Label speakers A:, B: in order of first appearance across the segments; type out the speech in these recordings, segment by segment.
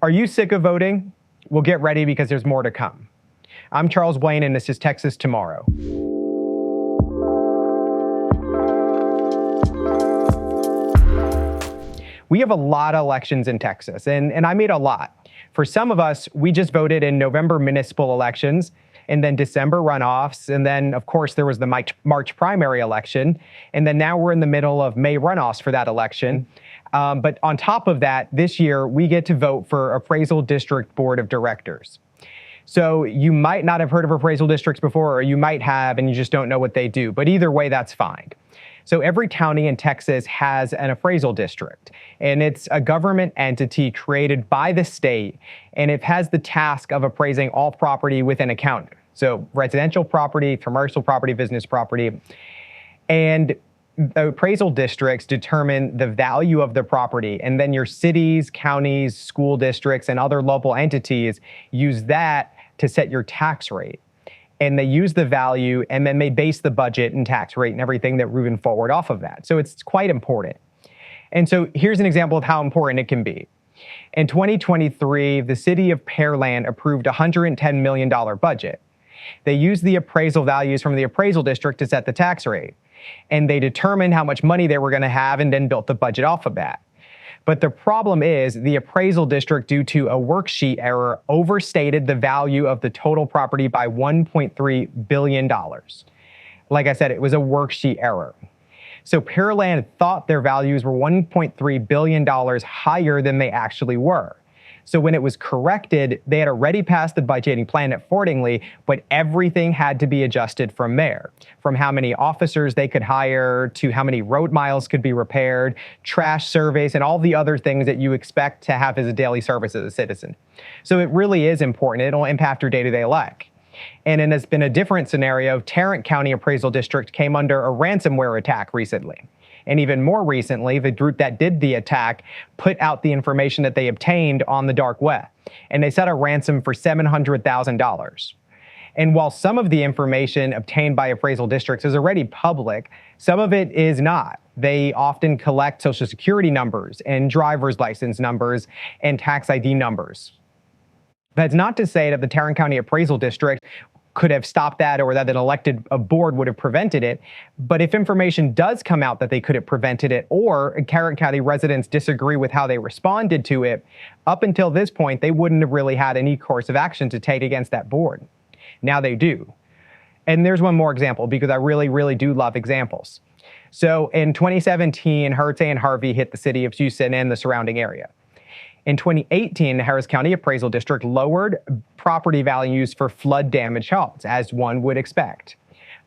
A: Are you sick of voting? Well, get ready because there's more to come. I'm Charles Blaine, and this is Texas Tomorrow. We have a lot of elections in Texas, and I mean a lot. For some of us, we just voted in November municipal elections, and then December runoffs, and then, of course, there was the March primary election, and then now we're in the middle of May runoffs for that election. But on top of that, this year, we get to vote for Appraisal District Board of Directors. So you might not have heard of appraisal districts before, or you might have, and you just don't know what they do. But either way, that's fine. So every county in Texas has an appraisal district, and it's a government entity created by the state, and it has the task of appraising all property within a county. So residential property, commercial property, business property. And the appraisal districts determine the value of the property, and then your cities, counties, school districts, and other local entities use that to set your tax rate. And they use the value, and then they base the budget and tax rate and everything that moving forward off of that. So it's quite important. And so here's an example of how important it can be. In 2023, the city of Pearland approved a $110 million budget. They used the appraisal values from the appraisal district to set the tax rate. And they determined how much money they were going to have and then built the budget off of that. But the problem is the appraisal district, due to a worksheet error, overstated the value of the total property by $1.3 billion. Like I said, it was a worksheet error. So Pearland thought their values were $1.3 billion higher than they actually were. So when it was corrected, they had already passed the budgeting plan accordingly, but everything had to be adjusted from there. From how many officers they could hire, to how many road miles could be repaired, trash surveys, and all the other things that you expect to have as a daily service as a citizen. So it really is important. It'll impact your day-to-day life. And it has been a different scenario. Tarrant County Appraisal District came under a ransomware attack recently. And even more recently, the group that did the attack put out the information that they obtained on the dark web, and they set a ransom for $700,000. And while some of the information obtained by appraisal districts is already public, some of it is not. They often collect Social Security numbers and driver's license numbers and tax ID numbers. That's not to say that the Tarrant County Appraisal District could have stopped that, or that an elected board would have prevented it. But if information does come out that they could have prevented it, or Tarrant County residents disagree with how they responded to it, up until this point, they wouldn't have really had any course of action to take against that board. Now they do. And there's one more example, because I really, really do love examples. So in 2017, Hurricane Harvey hit the city of Houston and the surrounding area. In 2018, the Harris County Appraisal District lowered property values for flood-damaged homes, as one would expect.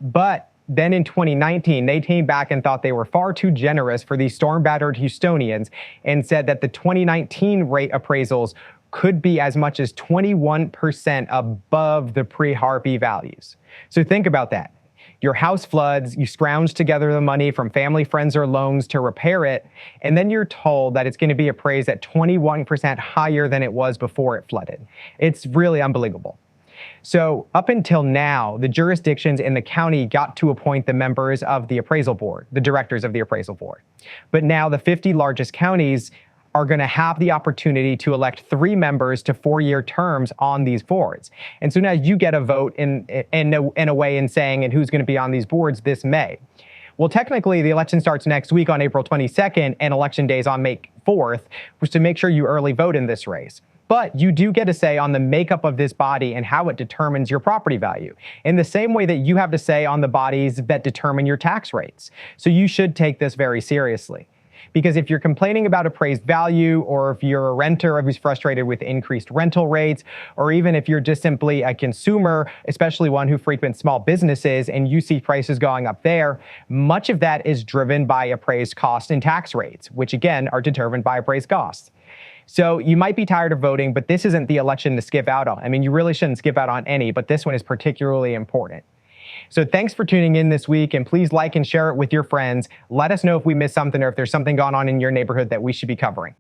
A: But then in 2019, they came back and thought they were far too generous for these storm-battered Houstonians, and said that the 2019 rate appraisals could be as much as 21% above the pre-Harvey values. So think about that. Your house floods, you scrounge together the money from family, friends, or loans to repair it, and then you're told that it's going to be appraised at 21% higher than it was before it flooded. It's really unbelievable. So up until now, the jurisdictions in the county got to appoint the members of the appraisal board, the directors of the appraisal board. But now the 50 largest counties are going to have the opportunity to elect 3 members to 4-year terms on these boards. And so now you get a vote in a way in saying, and who's going to be on these boards this May. Well, technically, the election starts next week on April 22nd, and election day is on May 4th, which to make sure you early vote in this race. But you do get a say on the makeup of this body and how it determines your property value, in the same way that you have to say on the bodies that determine your tax rates. So you should take this very seriously. Because if you're complaining about appraised value, or if you're a renter who's frustrated with increased rental rates, or even if you're just simply a consumer, especially one who frequents small businesses, and you see prices going up there, much of that is driven by appraised costs and tax rates, which again are determined by appraised costs. So you might be tired of voting, but this isn't the election to skip out on. I mean, you really shouldn't skip out on any, but this one is particularly important. So thanks for tuning in this week, and please like and share it with your friends. Let us know if we missed something, or if there's something going on in your neighborhood that we should be covering.